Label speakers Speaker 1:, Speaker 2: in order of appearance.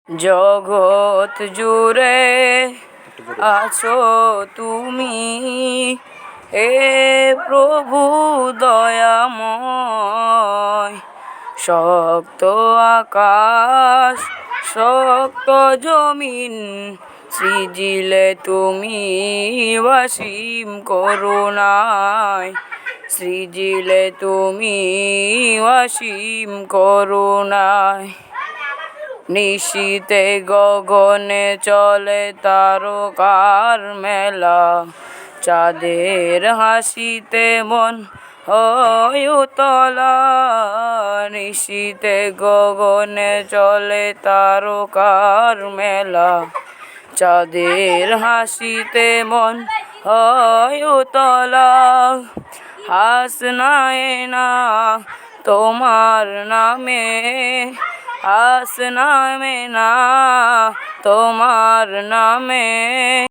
Speaker 1: জগৎ জুড়ে আছো তুমি, হে প্রভু দয়াময়। শক্ত আকাশ শক্ত জমিন সৃজিলে তুমি অসীম করুণায়, সৃজিলে তুমি অসীম করুণায়। নিশীথে গগনে চলে তারকার মেলা, চাঁদের হাসিতে মন হয় উতলা। নিশীথে গগনে চলে তারকার মেলা, চাঁদের হাসিতে মন হয় উতলা। হাসনায় না তোমার নামে, হাসনামে না তোমার নামে।